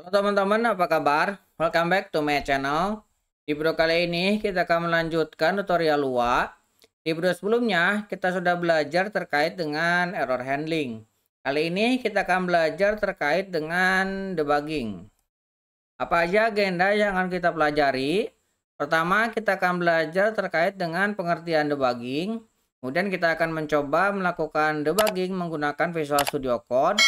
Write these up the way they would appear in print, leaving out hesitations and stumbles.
Halo teman-teman, apa kabar? Welcome back to my channel. Di video kali ini kita akan melanjutkan tutorial Lua. Di video sebelumnya kita sudah belajar terkait dengan error handling. Kali ini kita akan belajar terkait dengan debugging. Apa aja agenda yang akan kita pelajari? Pertama, kita akan belajar terkait dengan pengertian debugging. Kemudian kita akan mencoba melakukan debugging menggunakan Visual Studio Code.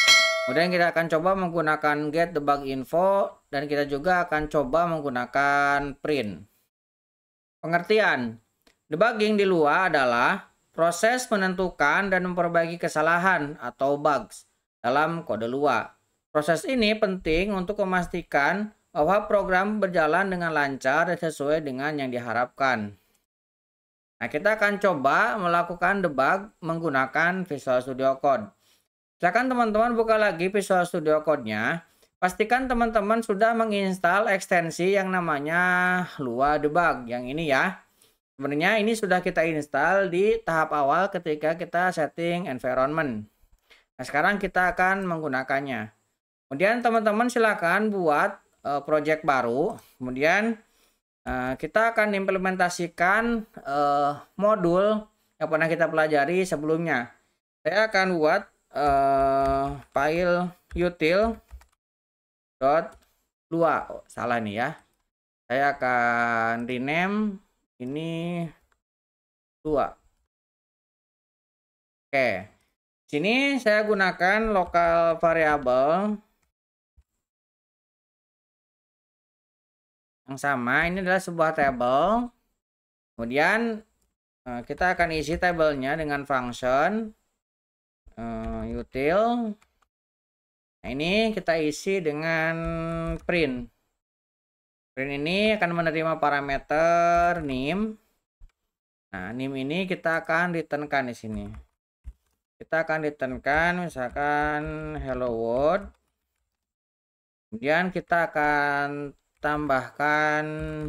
Kemudian kita akan coba menggunakan get debug info dan kita juga akan coba menggunakan print. Pengertian debugging di Lua adalah proses menentukan dan memperbaiki kesalahan atau bugs dalam kode Lua. Proses ini penting untuk memastikan bahwa program berjalan dengan lancar dan sesuai dengan yang diharapkan. Nah, kita akan coba melakukan debug menggunakan Visual Studio Code. Silakan teman-teman buka lagi Visual Studio Code-nya. Pastikan teman-teman sudah menginstal ekstensi yang namanya Lua Debug. Yang ini ya. Sebenarnya ini sudah kita install di tahap awal ketika kita setting environment. Nah, sekarang kita akan menggunakannya. Kemudian teman-teman silakan buat project baru. Kemudian kita akan implementasikan modul yang pernah kita pelajari sebelumnya. Saya akan buat file util.lua. Salah nih ya. Saya akan rename ini Lua. Oke. Sini saya gunakan local variable yang sama. Ini adalah sebuah table. Kemudian kita akan isi tabelnya dengan function util. Nah, ini kita isi dengan print. Print ini akan menerima parameter name. Nah, name ini kita akan returnkan di sini. Kita akan returnkan misalkan hello world. Kemudian kita akan tambahkan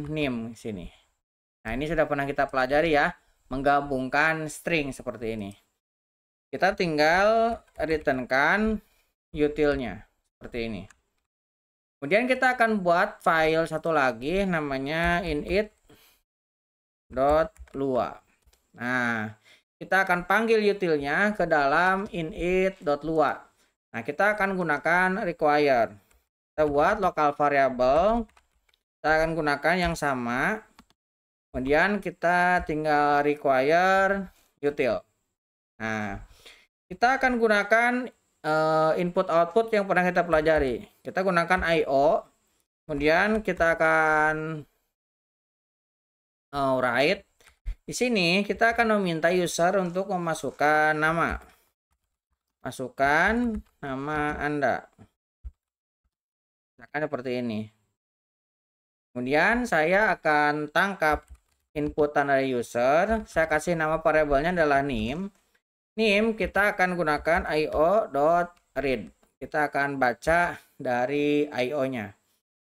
name di sini. Nah, ini sudah pernah kita pelajari ya, menggabungkan string seperti ini. Kita tinggal returnkan utilnya seperti ini. Kemudian kita akan buat file satu lagi namanya init.lua. Nah, kita akan panggil utilnya ke dalam init.lua. Nah, kita akan gunakan require. Kita buat local variable. Kita akan gunakan yang sama. Kemudian kita tinggal require util. Nah, kita akan gunakan input output yang pernah kita pelajari. Kita gunakan IO. Kemudian kita akan write. Di sini kita akan meminta user untuk memasukkan nama. Masukkan nama Anda. Misalkan seperti ini. Kemudian saya akan tangkap inputan dari user. Saya kasih nama variabelnya adalah name. Name kita akan gunakan io.read. Kita akan baca dari io-nya.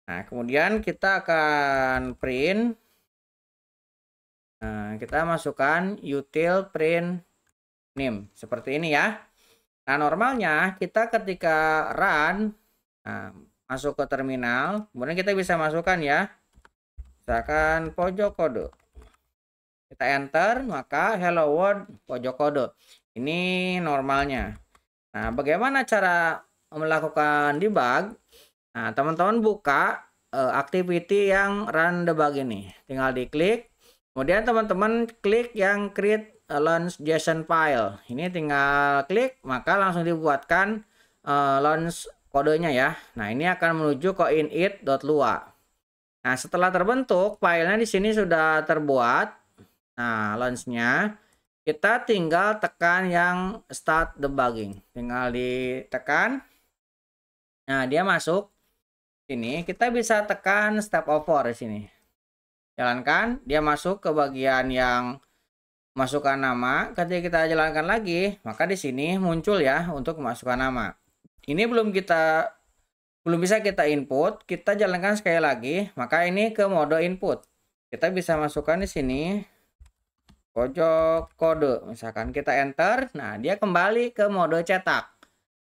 Nah, kemudian kita akan print. Nah, kita masukkan util print name. Seperti ini ya. Nah, normalnya kita ketika run, masuk ke terminal. Kemudian kita bisa masukkan ya. Misalkan pojok kode. Kita enter, maka hello world pojok kode. Ini normalnya. Nah, bagaimana cara melakukan debug? Nah, teman-teman buka activity yang run debug ini. Tinggal diklik. Kemudian teman-teman klik yang create launch JSON file. Ini tinggal klik, maka langsung dibuatkan launch kodenya ya. Nah, ini akan menuju ke init.lua. Nah, setelah terbentuk, filenya di sini sudah terbuat. Nah, launch-nya. Kita tinggal tekan yang start debugging. Tinggal ditekan. Nah, dia masuk. Sini kita bisa tekan step over di sini. Jalankan, dia masuk ke bagian yang masukkan nama. Ketika kita jalankan lagi, maka di sini muncul ya untuk memasukkan nama. Ini belum bisa kita input. Kita jalankan sekali lagi, maka ini ke mode input. Kita bisa masukkan di sini pojok kode, misalkan kita enter. Nah, dia kembali ke mode cetak.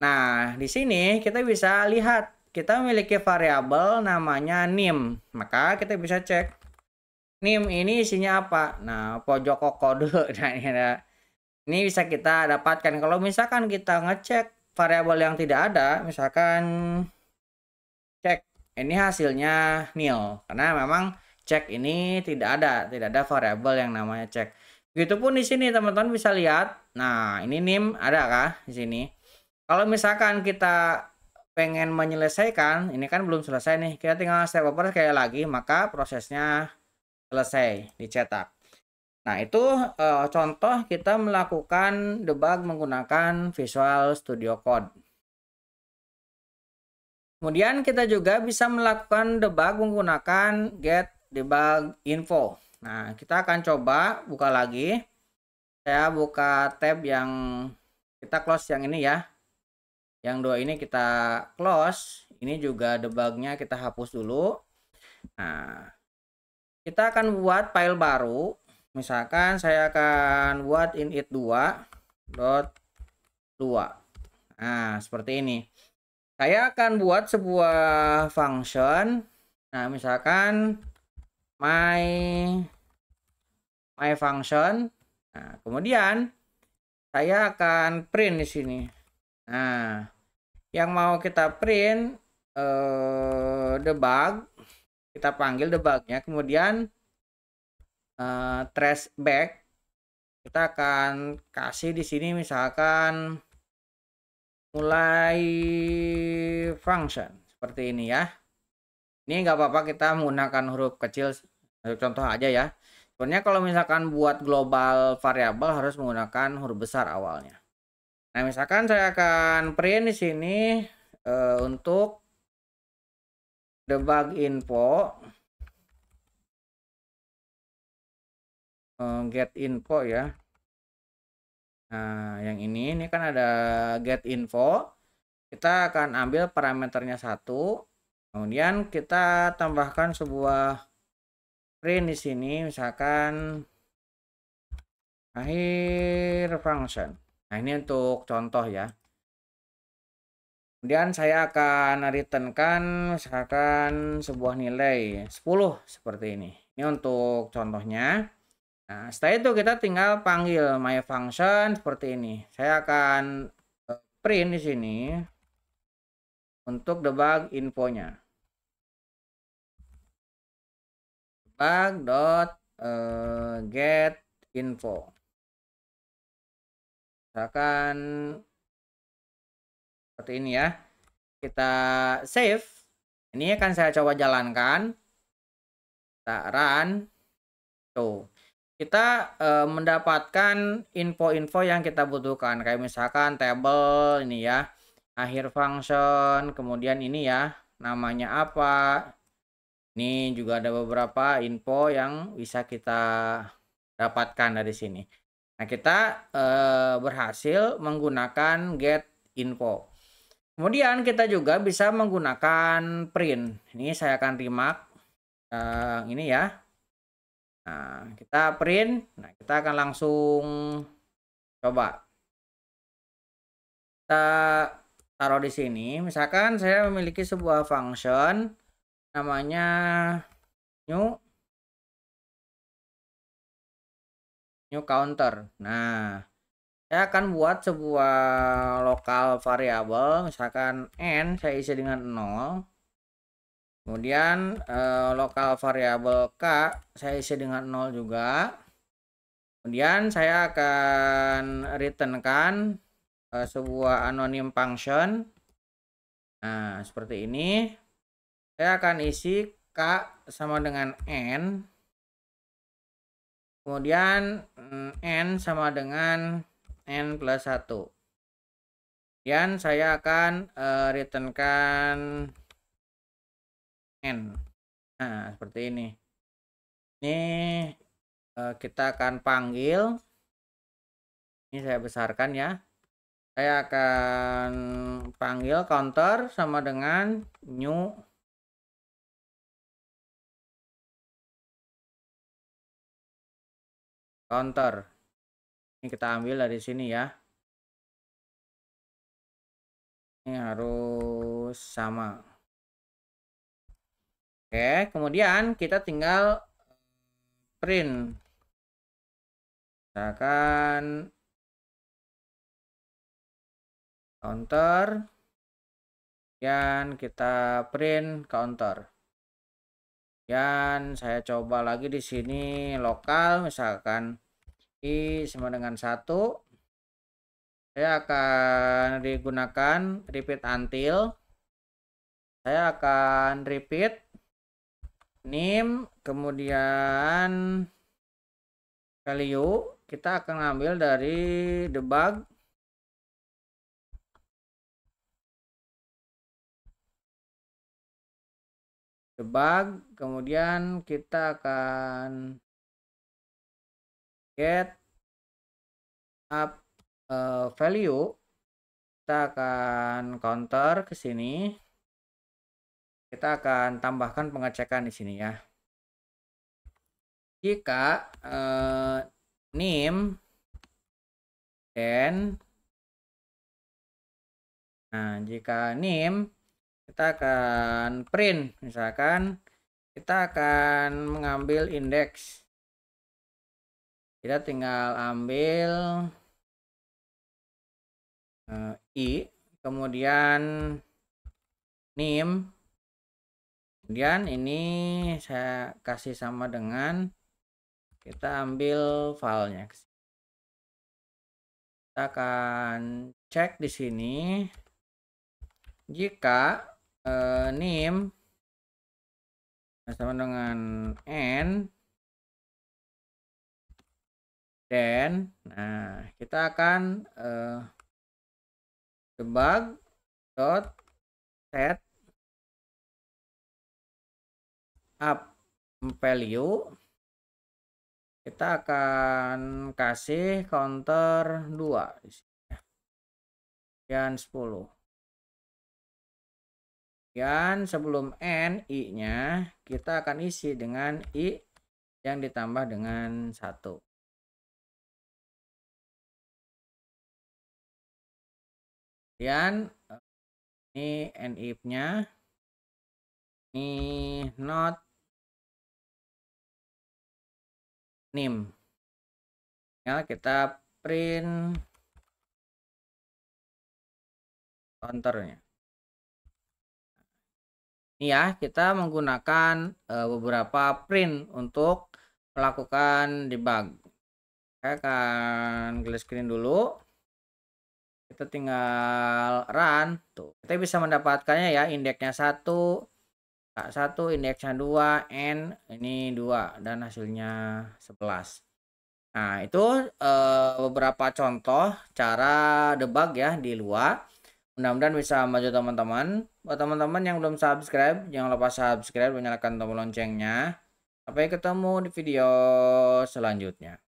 Nah, di sini kita bisa lihat kita memiliki variabel namanya nim. Maka kita bisa cek nim ini isinya apa. Nah, pojok kode. Ini bisa kita dapatkan. Kalau misalkan kita ngecek variabel yang tidak ada, misalkan cek ini hasilnya nil, karena memang cek ini tidak ada variabel yang namanya cek. Begitupun di sini teman-teman bisa lihat. Nah, ini nim ada kah di sini? Kalau misalkan kita pengen menyelesaikan, ini kan belum selesai nih. Kita tinggal step over sekali lagi, maka prosesnya selesai dicetak. Nah, itu contoh kita melakukan debug menggunakan Visual Studio Code. Kemudian kita juga bisa melakukan debug menggunakan get debug info. Nah, kita akan coba buka lagi. Saya buka tab yang kita close yang ini ya. Yang dua ini kita close. Ini juga debugnya kita hapus dulu. Nah, kita akan buat file baru. Misalkan saya akan buat init2.2. Nah, seperti ini. Saya akan buat sebuah function. Nah, misalkan my function. Nah, kemudian saya akan print di sini. Nah, yang mau kita print debug, kita panggil debugnya. Kemudian trace back, kita akan kasih di sini misalkan mulai function seperti ini ya. Ini nggak apa-apa kita menggunakan huruf kecil, contoh aja ya. Sebenarnya kalau misalkan buat global variabel harus menggunakan huruf besar awalnya. Nah, misalkan saya akan print di sini untuk debug info, get info ya. Nah, yang ini kan ada get info. Kita akan ambil parameternya 1. Kemudian kita tambahkan sebuah print di sini, misalkan akhir function. Nah, ini untuk contoh ya. Kemudian saya akan returnkan misalkan sebuah nilai 10 seperti ini. Ini untuk contohnya. Nah, setelah itu kita tinggal panggil my function seperti ini. Saya akan print di sini untuk debug infonya. Debug.get info. Misalkan seperti ini ya. Kita save. Ini akan saya coba jalankan. Kita run. Tuh. Kita mendapatkan info-info yang kita butuhkan, kayak misalkan table ini ya, akhir function, kemudian ini ya namanya apa. Ini juga ada beberapa info yang bisa kita dapatkan dari sini. Nah, kita berhasil menggunakan get info. Kemudian kita juga bisa menggunakan print. Ini saya akan remark ini ya. Nah, kita print. Nah, kita akan langsung coba. Kita taruh di sini. Misalkan saya memiliki sebuah function namanya new counter. Nah, saya akan buat sebuah lokal variabel, misalkan n saya isi dengan 0. Kemudian lokal variabel k saya isi dengan 0 juga. Kemudian saya akan returnkan sebuah anonim function. Nah, seperti ini. Saya akan isi k sama dengan n. Kemudian n sama dengan n plus 1. Kemudian saya akan returnkan n. Nah, seperti ini. Ini kita akan panggil. Ini saya besarkan ya. Saya akan panggil counter sama dengan new counter. Ini kita ambil dari sini ya. Ini harus sama. Oke, kemudian kita tinggal print. Misalkan counter, dan kita print counter. Dan saya coba lagi di sini lokal, misalkan i sama dengan 1. Saya akan digunakan repeat until. Saya akan repeat name, kemudian value kita akan ambil dari debug. Kemudian kita akan get up value, kita akan counter ke sini. Kita akan tambahkan pengecekan di sini ya. Jika name then, nah jika name kita akan print, misalkan kita akan mengambil indeks. Kita tinggal ambil i, kemudian name, kemudian ini saya kasih sama dengan, kita ambil filenya. Kita akan cek di sini. Jika name sama dengan n, then, nah kita akan debug dot set up value, kita akan kasih counter 2 dan 10. Dan sebelum n, i nya kita akan isi dengan i yang ditambah dengan 1. Dan ini end if nya, ini not name. Ya, kita print counternya. Ini ya, kita menggunakan beberapa print untuk melakukan debug. Saya akan clear screen dulu. Kita tinggal run. Tuh, kita bisa mendapatkannya ya, indeksnya 1, indeksnya 2, n ini 2, dan hasilnya 11. Nah, itu beberapa contoh cara debug ya di Lua. Mudah-mudahan bisa membantu teman-teman. Buat teman-teman yang belum subscribe, jangan lupa subscribe dan nyalakan tombol loncengnya. Sampai ketemu di video selanjutnya.